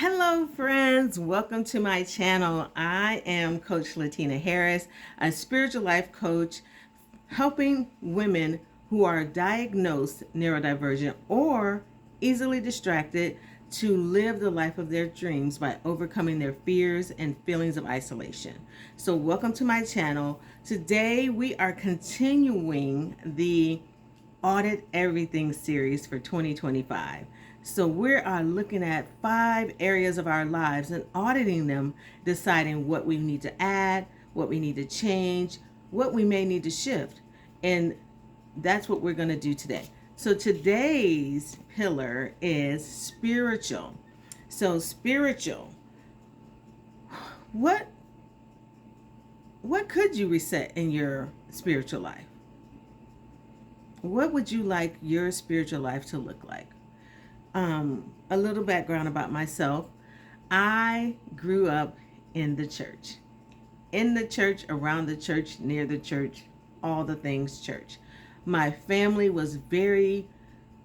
Hello, friends. Welcome to my channel. I am Coach Latina Harris, a spiritual life coach, helping women who are diagnosed neurodivergent or easily distracted to live the life of their dreams by overcoming their fears and feelings of isolation. So, welcome to my channel. Today, we are continuing the Audit Everything Series for 2025. So we are looking at 5 areas of our lives and auditing them, deciding what we need to add, what we need to change, what we may need to shift. And that's what we're going to do today. So today's pillar is spiritual. So spiritual. What could you reset in your spiritual life? What would you like your spiritual life to look like? A little background about myself. I grew up in the church, around the church, near the church, all the things church. My family was very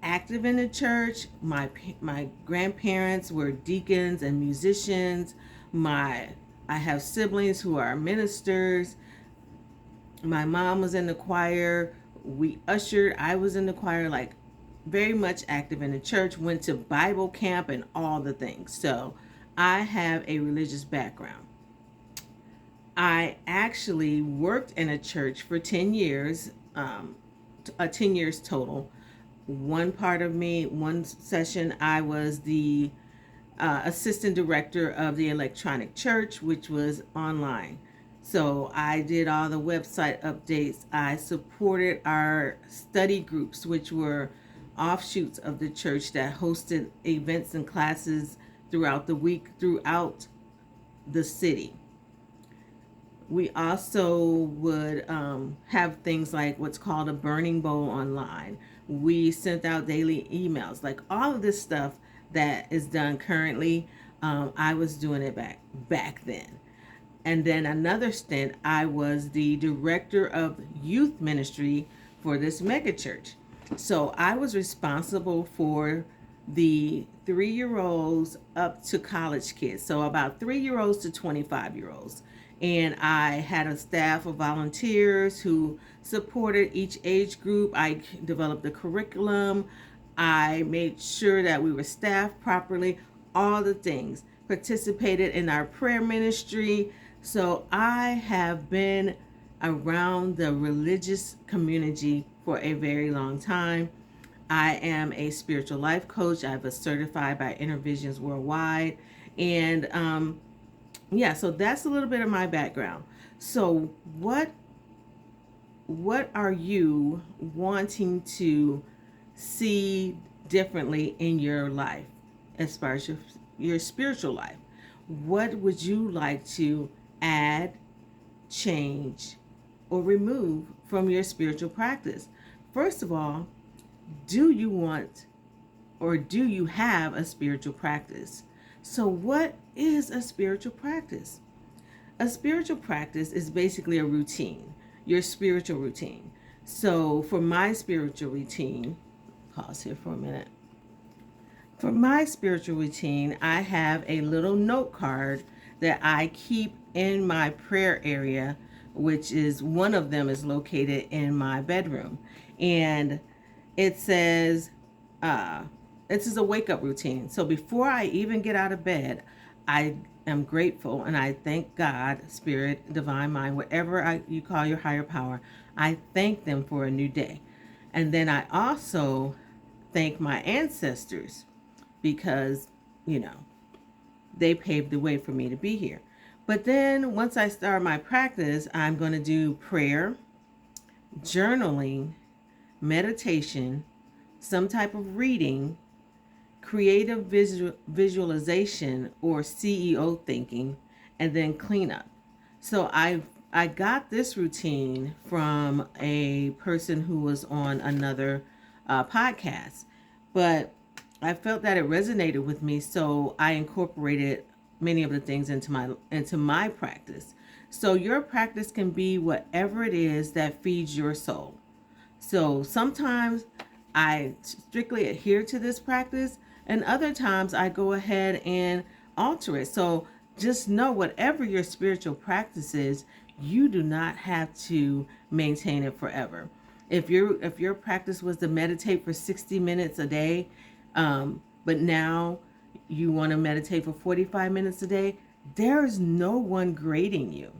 active in the church. My grandparents were deacons and musicians. I have siblings who are ministers. My mom was in the choir. We ushered. I was in the choir, like very much active in the church, went to Bible camp and all the things. So I have a religious background. I actually worked in a church for 10 years, 10 years total. One session, I was the assistant director of the electronic church, which was online. So I did all the website updates. I supported our study groups, which were offshoots of the church that hosted events and classes throughout the week, throughout the city. We also would have things like what's called a burning bowl online. We sent out daily emails, like all of this stuff that is done currently. I was doing it back then. And then another stint, I was the director of youth ministry for this mega church. So I was responsible for the 3-year-olds up to college kids. So about 3-year-olds to 25-year-olds. And I had a staff of volunteers who supported each age group. I developed the curriculum. I made sure that we were staffed properly, all the things. Participated in our prayer ministry. So I have been around the religious community for a very long time. I am a spiritual life coach. I was certified by Intervisions Worldwide. And so that's a little bit of my background. So what are you wanting to see differently in your life as far as your spiritual life? What would you like to add, change, or remove from your spiritual practice? First of all, do you want or do you have a spiritual practice? So what is a spiritual practice? A spiritual practice is basically a routine, your spiritual routine. So for my spiritual routine, pause here for a minute. For my spiritual routine, I have a little note card that I keep in my prayer area, which is one of them is located in my bedroom. And it says, this is a wake up routine. So before I even get out of bed, I am grateful and I thank God, Spirit, Divine Mind, whatever you call your higher power. I thank them for a new day. And then I also thank my ancestors because, they paved the way for me to be here. But then once I start my practice, I'm going to do prayer, journaling, meditation, some type of reading, creative visualization or CEO thinking, and then cleanup. So I got this routine from a person who was on another podcast, but I felt that it resonated with me, so I incorporated many of the things into my practice. So your practice can be whatever it is that feeds your soul. So sometimes I strictly adhere to this practice, and other times I go ahead and alter it. So just know, whatever your spiritual practice is, you do not have to maintain it forever. If your practice was to meditate for 60 minutes a day, but now you want to meditate for 45 minutes a day, there is no one grading you.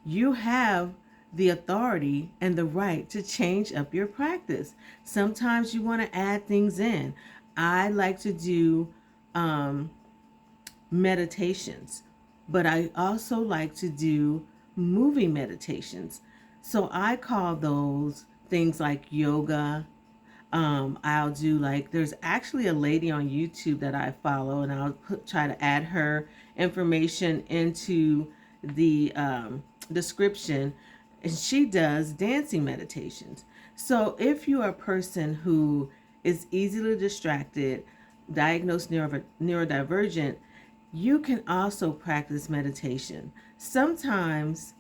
You have the authority and the right to change up your practice. Sometimes you want to add things in. I like to do meditations, but I also like to do moving meditations. So I call those things like yoga. I'll do, like, there's actually a lady on YouTube that I follow, and try to add her information into the description, and she does dancing meditations. So if you are a person who is easily distracted, diagnosed neurodivergent, you can also practice meditation. Sometimes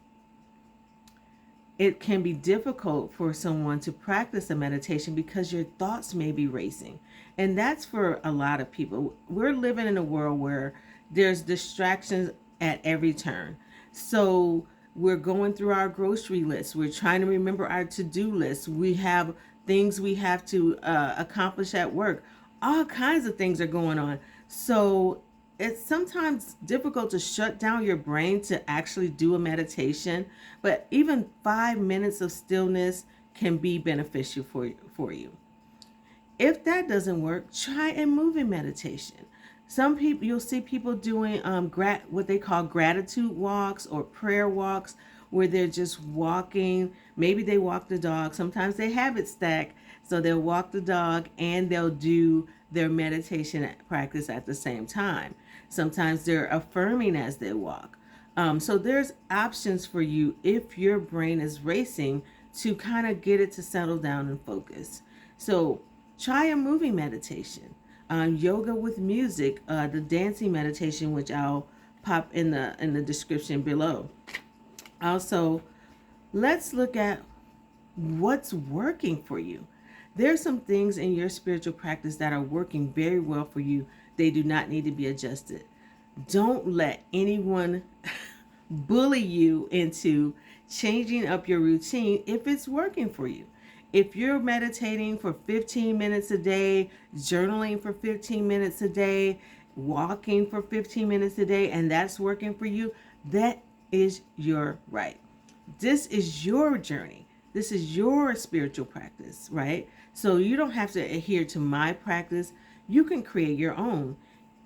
it can be difficult for someone to practice a meditation because your thoughts may be racing. And that's for a lot of people. We're living in a world where there's distractions at every turn. So we're going through our grocery list. We're trying to remember our to-do list. We have things we have to accomplish at work. All kinds of things are going on. So it's sometimes difficult to shut down your brain to actually do a meditation, but even 5 minutes of stillness can be beneficial for you. If that doesn't work, try a moving meditation. Some people, you'll see people doing what they call gratitude walks or prayer walks, where they're just walking. Maybe they walk the dog. Sometimes they have it stacked, so they'll walk the dog and they'll do their meditation practice at the same time. Sometimes they're affirming as they walk. So there's options for you if your brain is racing, to kind of get it to settle down and focus. So try a moving meditation, yoga with music, the dancing meditation, which I'll pop in the description below. Also, let's look at what's working for you. There's some things in your spiritual practice that are working very well for you. They do not need to be adjusted. Don't let anyone bully you into changing up your routine if it's working for you. If you're meditating for 15 minutes a day, journaling for 15 minutes a day, walking for 15 minutes a day, and that's working for you, that is your right. This is your journey. This is your spiritual practice, right? So you don't have to adhere to my practice. You can create your own.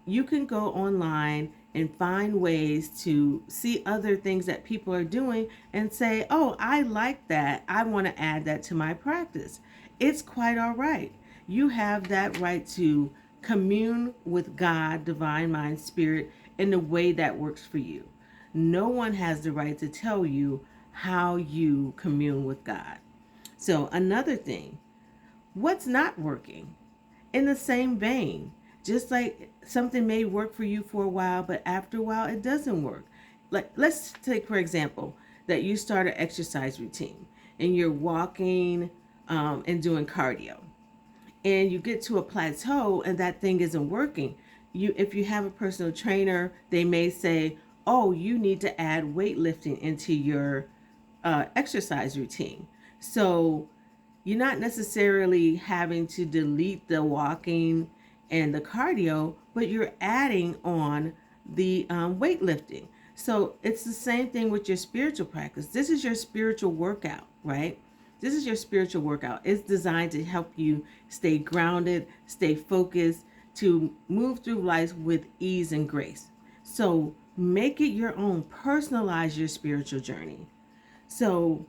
You can go online and find ways to see other things that people are doing and say, oh, I like that. I want to add that to my practice. It's quite all right. You have that right to commune with God, divine mind, spirit, in the way that works for you. No one has the right to tell you how you commune with God. So another thing, what's not working? In the same vein, just like something may work for you for a while, but after a while it doesn't work. Like, let's take, for example, that you start an exercise routine and you're walking and doing cardio, and you get to a plateau and that thing isn't working. If you have a personal trainer, they may say, oh, you need to add weightlifting into your exercise routine. So you're not necessarily having to delete the walking and the cardio, but you're adding on the weightlifting. So it's the same thing with your spiritual practice. This is your spiritual workout, right? This is your spiritual workout. It's designed to help you stay grounded, stay focused, to move through life with ease and grace. So make it your own. Personalize your spiritual journey. So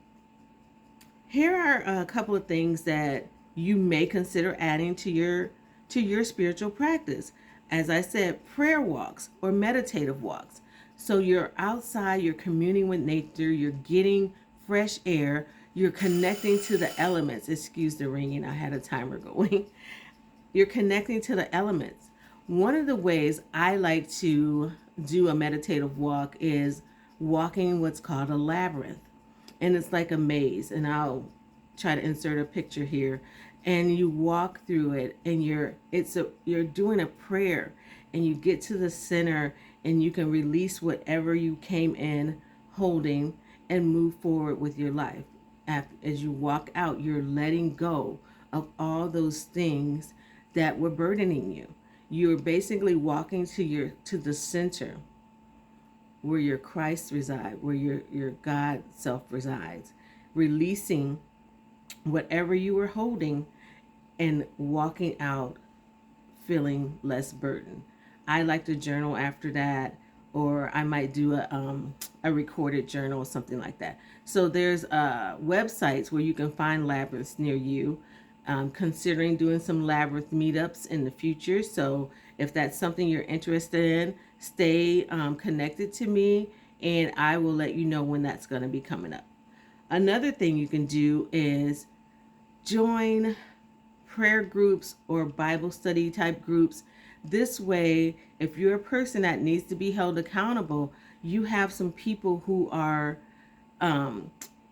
here are a couple of things that you may consider adding to your spiritual practice. As I said, prayer walks or meditative walks. So you're outside, you're communing with nature, you're getting fresh air, you're connecting to the elements. Excuse the ringing, I had a timer going. You're connecting to the elements. One of the ways I like to do a meditative walk is walking what's called a labyrinth. And it's like a maze, and I'll try to insert a picture here. And you walk through it, and you're doing a prayer. and you get to the center and you can release whatever you came in holding and move forward with your life. As you walk out, you're letting go of all those things that were burdening you. You're basically walking to the center where your Christ resides, where your God self resides, releasing whatever you were holding and walking out feeling less burdened. I like to journal after that, or I might do a recorded journal or something like that. So there's websites where you can find labyrinths near you. Considering doing some labyrinth meetups in the future. So if that's something you're interested in, stay connected to me, and I will let you know when that's going to be coming up. Another thing you can do is join prayer groups or Bible study type groups. This way, if you're a person that needs to be held accountable, you have some people who are um,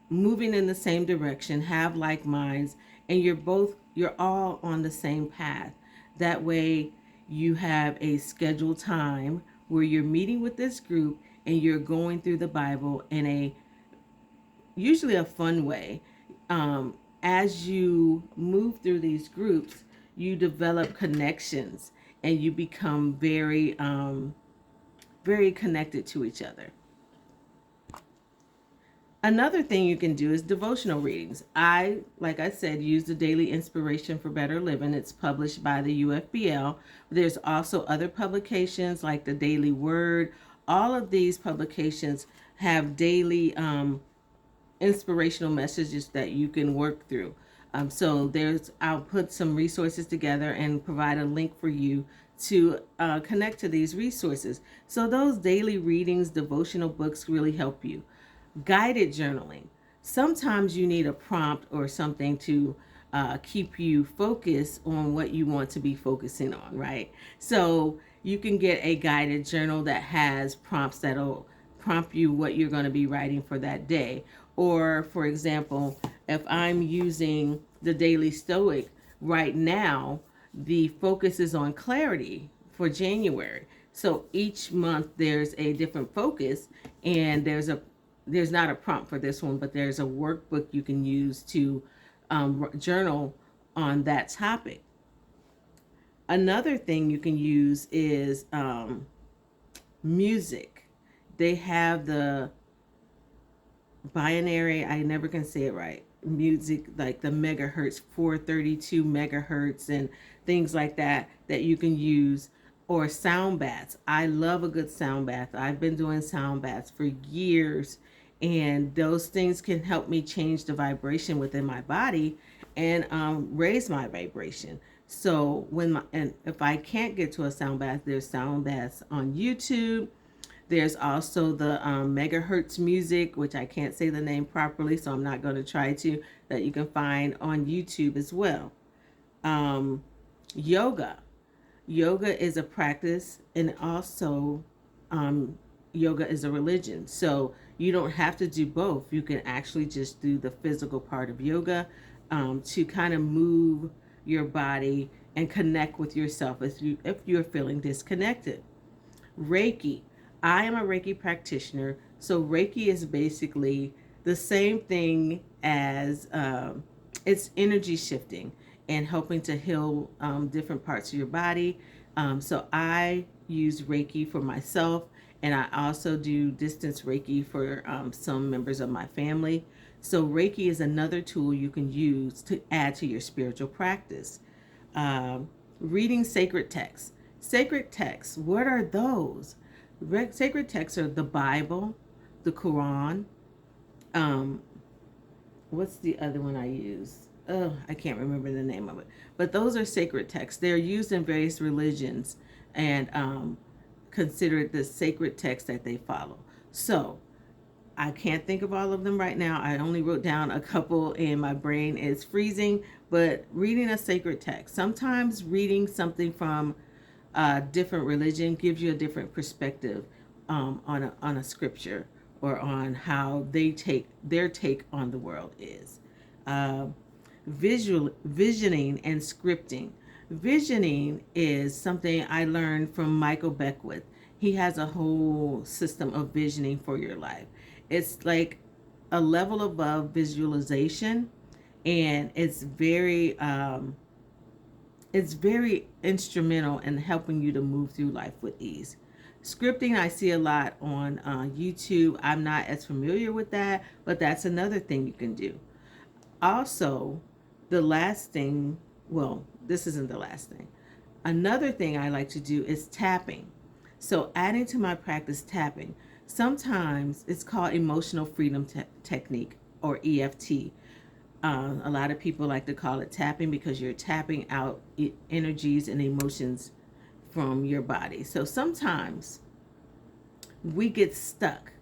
moving in the same direction, have like minds, and you're all on the same path. That way, you have a scheduled time where you're meeting with this group and you're going through the Bible in a usually a fun way. As you move through these groups, you develop connections and you become very connected to each other. Another thing you can do is devotional readings. Like I said, use the Daily Inspiration for Better Living. It's published by the UFBL. There's also other publications like the Daily Word. All of these publications have daily inspirational messages that you can work through. I'll put some resources together and provide a link for you to connect to these resources. So those daily readings, devotional books really help you. Guided journaling. Sometimes you need a prompt or something to keep you focused on what you want to be focusing on, right? So you can get a guided journal that has prompts that'll prompt you what you're going to be writing for that day. Or, for example, if I'm using the Daily Stoic right now, the focus is on clarity for January. So each month there's a different focus, and there's not a prompt for this one, but there's a workbook you can use to journal on that topic. Another thing you can use is music. They have the binary, I never can say it right, music, like the megahertz, 432 megahertz and things like that you can use. Or sound baths. I love a good sound bath. I've been doing sound baths for years, and those things can help me change the vibration within my body and raise my vibration. So and if I can't get to a sound bath, there's sound baths on YouTube. There's also the megahertz music, which I can't say the name properly, so I'm not going to try to, that you can find on YouTube as well. Yoga. Yoga is a practice, and also yoga is a religion. So you don't have to do both. You can actually just do the physical part of yoga to kind of move your body and connect with yourself if you're feeling disconnected. Reiki. I am a Reiki practitioner, so Reiki is basically the same thing as it's energy shifting and helping to heal different parts of your body. So I use Reiki for myself, and I also do distance Reiki for some members of my family. So Reiki is another tool you can use to add to your spiritual practice. Reading sacred texts. Sacred texts, what are those? Sacred texts are the Bible, the Quran. What's the other one I use? Oh, I can't remember the name of it. But those are sacred texts. They're used in various religions and considered the sacred text that they follow. So I can't think of all of them right now. I only wrote down a couple and my brain is freezing. But reading a sacred text, sometimes reading something from a different religion gives you a different perspective on a scripture or on how their take on the world is. Visioning and scripting. Visioning is something I learned from Michael Beckwith. He has a whole system of visioning for your life. It's like a level above visualization, and it's very instrumental in helping you to move through life with ease. Scripting, I see a lot on YouTube. I'm not as familiar with that, but that's another thing you can do. Also, the last thing, well, this isn't the last thing. Another thing I like to do is tapping. So, adding to my practice tapping, sometimes it's called emotional freedom technique, or EFT. A lot of people like to call it tapping because you're tapping out energies and emotions from your body. So sometimes we get stuck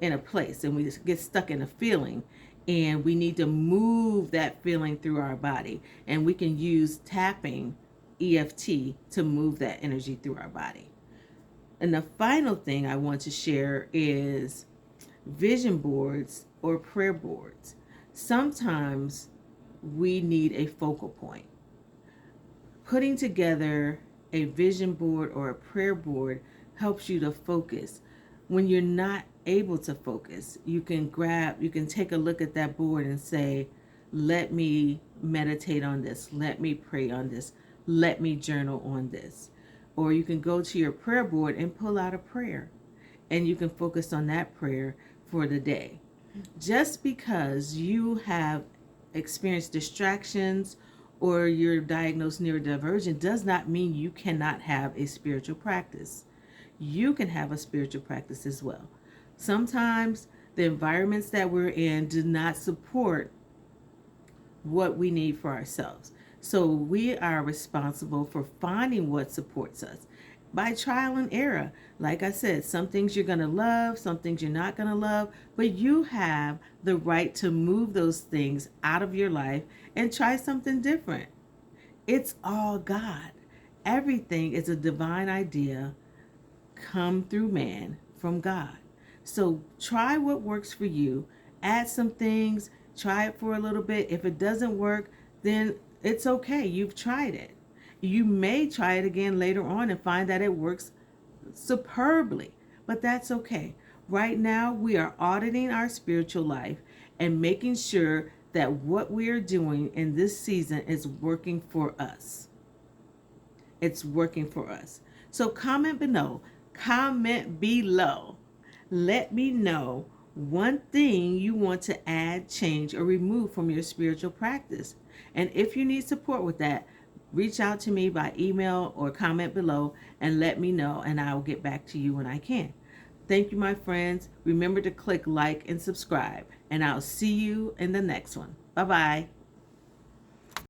in a place and we get stuck in a feeling, and we need to move that feeling through our body, and we can use tapping, EFT, to move that energy through our body. And the final thing I want to share is vision boards or prayer boards. Sometimes we need a focal point. Putting together a vision board or a prayer board helps you to focus. When you're not able to focus, you can take a look at that board and say, let me meditate on this, let me pray on this, let me journal on this. Or you can go to your prayer board and pull out a prayer, and you can focus on that prayer for the day. Just because you have experienced distractions or you're diagnosed neurodivergent does not mean you cannot have a spiritual practice. You can have a spiritual practice as well. Sometimes the environments that we're in do not support what we need for ourselves. So we are responsible for finding what supports us by trial and error. Like I said, some things you're going to love, some things you're not going to love, but you have the right to move those things out of your life and try something different. It's all God. Everything is a divine idea come through man from God. So try what works for you. Add some things, try it for a little bit. If it doesn't work, then it's okay. You've tried it. You may try it again later on and find that it works superbly, but that's okay. Right now, we are auditing our spiritual life and making sure that what we are doing in this season is working for us. It's working for us. So comment below. Comment below. Let me know one thing you want to add, change, or remove from your spiritual practice. And if you need support with that, reach out to me by email or comment below and let me know, and I will get back to you when I can. Thank you, my friends. Remember to click like and subscribe, and I'll see you in the next one. Bye-bye.